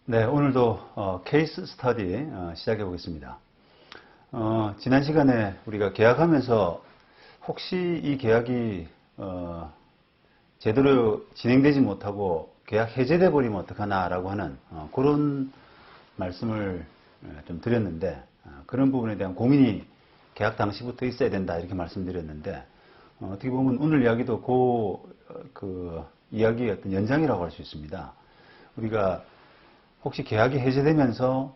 네, 오늘도 케이스 스터디 시작해 보겠습니다. 지난 시간에 우리가 계약하면서 혹시 이 계약이 제대로 진행되지 못하고 계약 해제돼 버리면 어떡하나라고 하는 그런 말씀을 좀 드렸는데, 그런 부분에 대한 고민이 계약 당시부터 있어야 된다 이렇게 말씀드렸는데, 어떻게 보면 오늘 이야기도 그 이야기의 어떤 연장이라고 할 수 있습니다. 우리가 혹시 계약이 해제되면서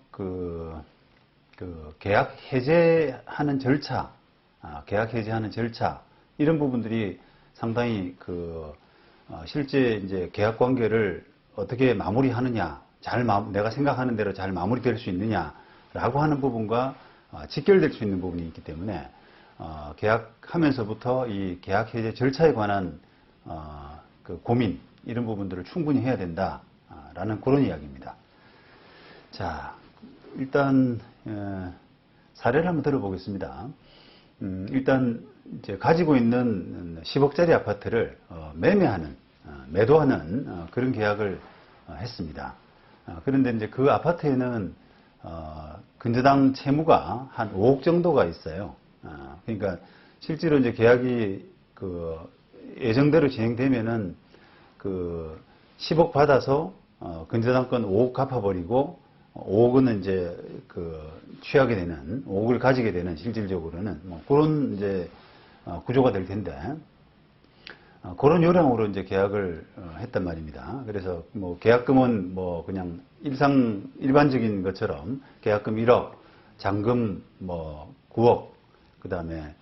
계약 해제하는 절차, 계약 해제하는 절차, 이런 부분들이 상당히 실제 이제 계약 관계를 어떻게 마무리하느냐, 내가 생각하는 대로 잘 마무리될 수 있느냐라고 하는 부분과 직결될 수 있는 부분이 있기 때문에, 계약하면서부터 이 계약 해제 절차에 관한 고민, 이런 부분들을 충분히 해야 된다라는 그런 이야기입니다. 자, 일단 사례를 한번 들어보겠습니다. 일단 이제 가지고 있는 10억짜리 아파트를 매도하는 그런 계약을 했습니다. 그런데 이제 그 아파트에는 근저당 채무가 한 5억 정도가 있어요. 그러니까 실제로 이제 계약이 예정대로 진행되면은 10억 받아서 근저당권 5억 갚아버리고 5억은 이제 취하게 되는, 5억을 가지게 되는, 실질적으로는 그런 이제 구조가 될 텐데, 그런 요량으로 이제 계약을 했단 말입니다. 그래서 계약금은 그냥 일반적인 것처럼 계약금 1억, 잔금 9억, 그 다음에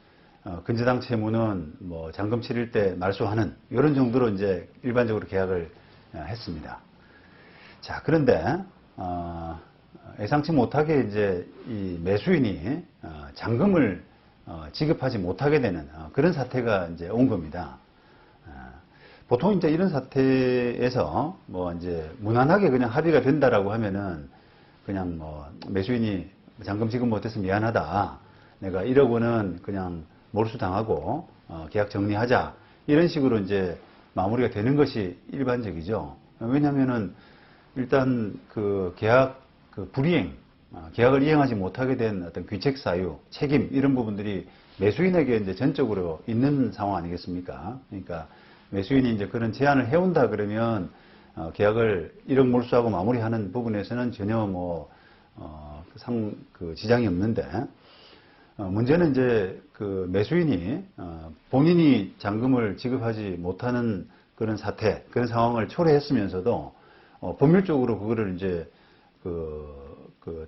근저당 채무는 잔금 치를 때 말소하는 이런 정도로 이제 일반적으로 계약을 했습니다. 자, 그런데 예상치 못하게 이제 이 매수인이 잔금을 지급하지 못하게 되는 그런 사태가 이제 온 겁니다. 보통 이제 이런 사태에서 이제 무난하게 그냥 합의가 된다라고 하면은 그냥 매수인이 잔금 지급 못해서 미안하다, 내가 1억 원은 그냥 몰수당하고 계약 정리하자, 이런 식으로 이제 마무리가 되는 것이 일반적이죠. 왜냐하면은 일단 계약 불이행, 계약을 이행하지 못하게 된 어떤 귀책 사유, 책임, 이런 부분들이 매수인에게 이제 전적으로 있는 상황 아니겠습니까? 그러니까 매수인이 이제 그런 제안을 해온다 그러면 계약을 1억 몰수하고 마무리하는 부분에서는 전혀 지장이 없는데, 문제는 이제 매수인이 본인이 잔금을 지급하지 못하는 그런 사태, 그런 상황을 초래했으면서도 법률적으로 그거를 이제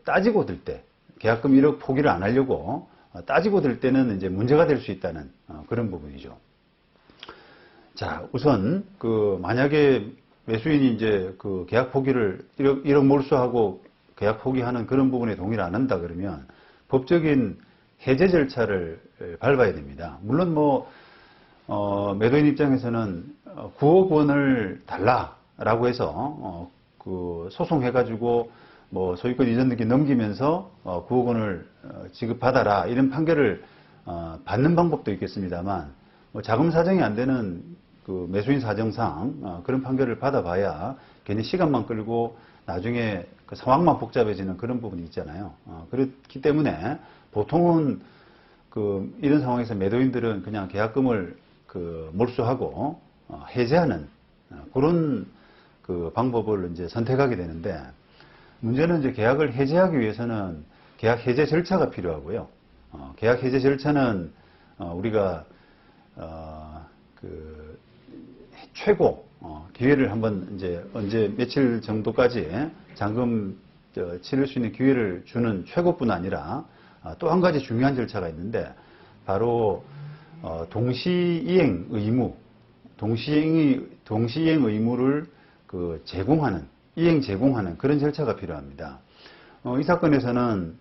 따지고 들 때, 계약금 1억 포기를 안 하려고 따지고 들 때는 이제 문제가 될 수 있다는 그런 부분이죠. 자, 우선 만약에 매수인이 이제 계약 포기를 1억 몰수하고 계약 포기하는 그런 부분에 동의를 안 한다 그러면 법적인 해제 절차를 밟아야 됩니다. 물론 매도인 입장에서는 9억 원을 달라라고 해서 소송해가지고 소유권 이전 등기 넘기면서 9억 원을 지급받아라, 이런 판결을 받는 방법도 있겠습니다만, 자금 사정이 안 되는 매수인 사정상 그런 판결을 받아봐야 괜히 시간만 끌고 나중에 상황만 복잡해지는 그런 부분이 있잖아요. 그렇기 때문에 보통은 이런 상황에서 매도인들은 그냥 계약금을 몰수하고 해제하는 그런 방법을 이제 선택하게 되는데, 문제는 이제 계약을 해제하기 위해서는 계약 해제 절차가 필요하고요. 계약 해제 절차는 우리가 최고 기회를 한번 이제 언제 며칠 정도까지 잔금 치를 수 있는 기회를 주는 최고뿐 아니라 또 한 가지 중요한 절차가 있는데, 바로 동시이행 의무를 이행 제공하는 그런 절차가 필요합니다. 이 사건에서는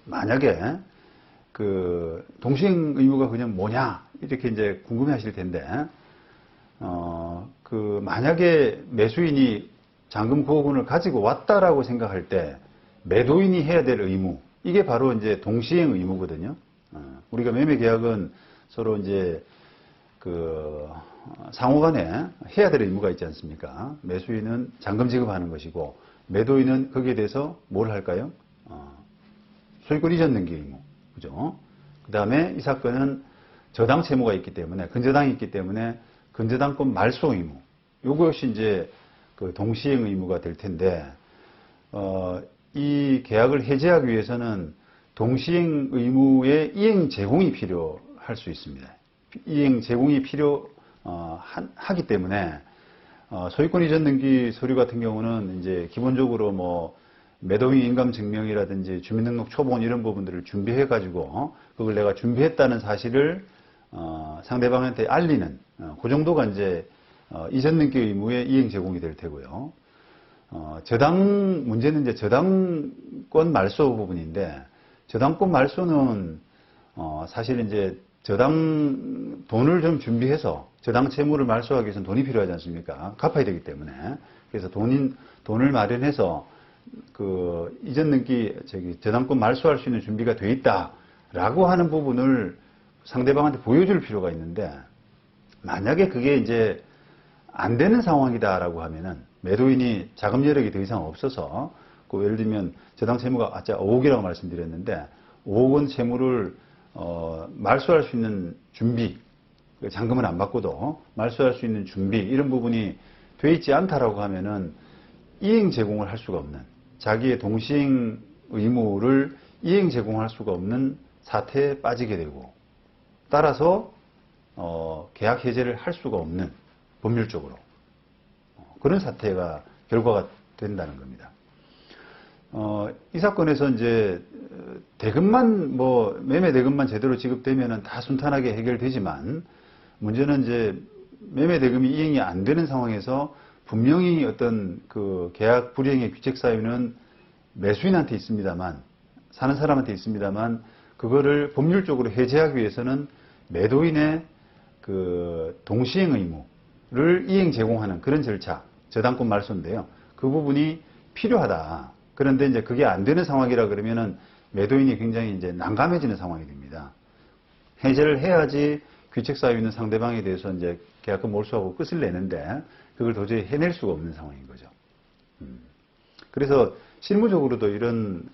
만약에 동시행 의무가 그냥 뭐냐 이렇게 이제 궁금해 하실 텐데, 만약에 매수인이 잔금 9억 원을 가지고 왔다라고 생각할 때 매도인이 해야 될 의무, 이게 바로 이제 동시행 의무거든요. 우리가 매매 계약은 서로 이제 상호간에 해야 될 의무가 있지 않습니까? 매수인은 잔금 지급하는 것이고 매도인은 거기에 대해서 뭘 할까요? 소유권 이전 등기 의무. 그죠? 그 다음에 이 사건은 저당 채무가 있기 때문에, 근저당이 있기 때문에 근저당권 말소 의무. 요것이 이제 그 동시행 의무가 될 텐데, 이 계약을 해제하기 위해서는 동시행 의무의 이행 제공이 필요할 수 있습니다. 이행 제공이 하기 때문에, 소유권 이전 등기 서류 같은 경우는 이제 기본적으로 뭐 매도인 인감 증명이라든지 주민등록 초본 이런 부분들을 준비해 가지고 그걸 내가 준비했다는 사실을 상대방한테 알리는 그 정도가 이제 이전 등기 의무의 이행 제공이 될 테고요. 저당 문제는 이제 저당권 말소 부분인데, 저당권 말소는 사실 이제 저당 돈을 좀 준비해서 저당 채무를 말소하기 위해서는 돈이 필요하지 않습니까? 갚아야 되기 때문에. 그래서 돈을 마련해서 그 이전 등기 저당권 말소할 수 있는 준비가 돼 있다라고 하는 부분을 상대방한테 보여줄 필요가 있는데, 만약에 그게 이제 안 되는 상황이다라고 하면은 매도인이 자금 여력이 더 이상 없어서, 그 예를 들면 저당 채무가 아까 5억이라고 말씀드렸는데 5억 원 채무를 말소할 수 있는 준비, 잔금을 안 받고도 말소할 수 있는 준비 이런 부분이 돼 있지 않다라고 하면은 이행 제공을 할 수가 없는, 자기의 동시행 의무를 이행 제공할 수가 없는 사태에 빠지게 되고, 따라서 계약 해제를 할 수가 없는, 법률적으로 그런 사태가 결과가 된다는 겁니다. 이 사건에서 이제 대금만 매매 대금만 제대로 지급되면은 다 순탄하게 해결되지만, 문제는 이제 매매 대금이 이행이 안 되는 상황에서 분명히 어떤 그 계약 불이행의 귀책 사유는 매수인한테 있습니다만, 사는 사람한테 있습니다만, 그거를 법률적으로 해제하기 위해서는 매도인의 그 동시행 의무를 이행 제공하는 그런 절차, 저당권 말소인데요. 그 부분이 필요하다. 그런데 이제 그게 안 되는 상황이라 그러면은 매도인이 굉장히 이제 난감해지는 상황이 됩니다. 해제를 해야지 귀책 사유 있는 상대방에 대해서 이제 계약금 몰수하고 끝을 내는데, 그걸 도저히 해낼 수가 없는 상황인 거죠. 그래서 실무적으로도 이런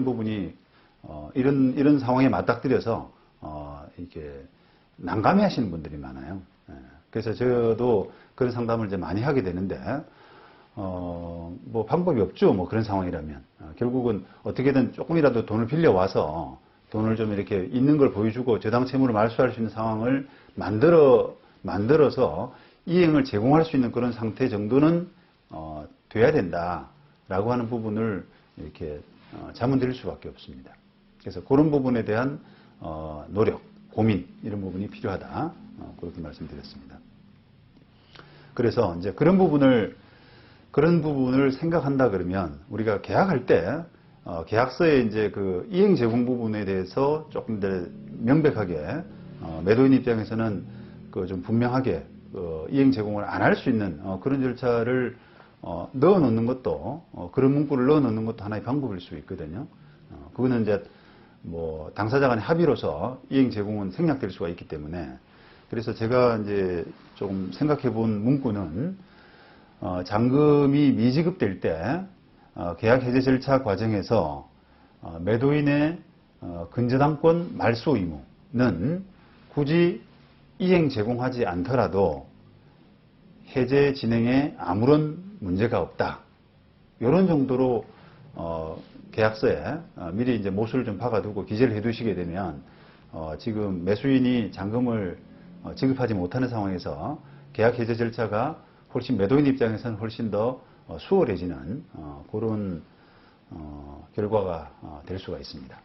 부분이 이런 상황에 맞닥뜨려서 이게 난감해 하시는 분들이 많아요. 그래서 저도 그런 상담을 이제 많이 하게 되는데, 방법이 없죠. 그런 상황이라면. 결국은 어떻게든 조금이라도 돈을 빌려와서 돈을 좀 이렇게 있는 걸 보여주고 저당 채무를 말소할 수 있는 상황을 만들어서 이행을 제공할 수 있는 그런 상태 정도는 돼야 된다라고 하는 부분을 이렇게 자문드릴 수밖에 없습니다. 그래서 그런 부분에 대한 노력, 고민 이런 부분이 필요하다, 그렇게 말씀드렸습니다. 그래서 이제 그런 부분을 생각한다 그러면 우리가 계약할 때 계약서에 이제 그 이행 제공 부분에 대해서 조금 더 명백하게 매도인 입장에서는 그 좀 분명하게 이행 제공을 안 할 수 있는 그런 절차를 넣어 놓는 것도, 그런 문구를 넣어 놓는 것도 하나의 방법일 수 있거든요. 그거는 이제 당사자 간의 합의로서 이행 제공은 생략될 수가 있기 때문에, 그래서 제가 이제 조금 생각해 본 문구는 잔금이 미지급될 때 계약 해제 절차 과정에서 매도인의 근저당권 말소 의무는 굳이 이행 제공하지 않더라도 해제 진행에 아무런 문제가 없다. 이런 정도로 계약서에 미리 이제 못을 좀 박아두고 기재를 해두시게 되면 지금 매수인이 잔금을 지급하지 못하는 상황에서 계약 해제 절차가 훨씬 매도인 입장에서는 훨씬 더 수월해지는 그런 결과가 될 수가 있습니다.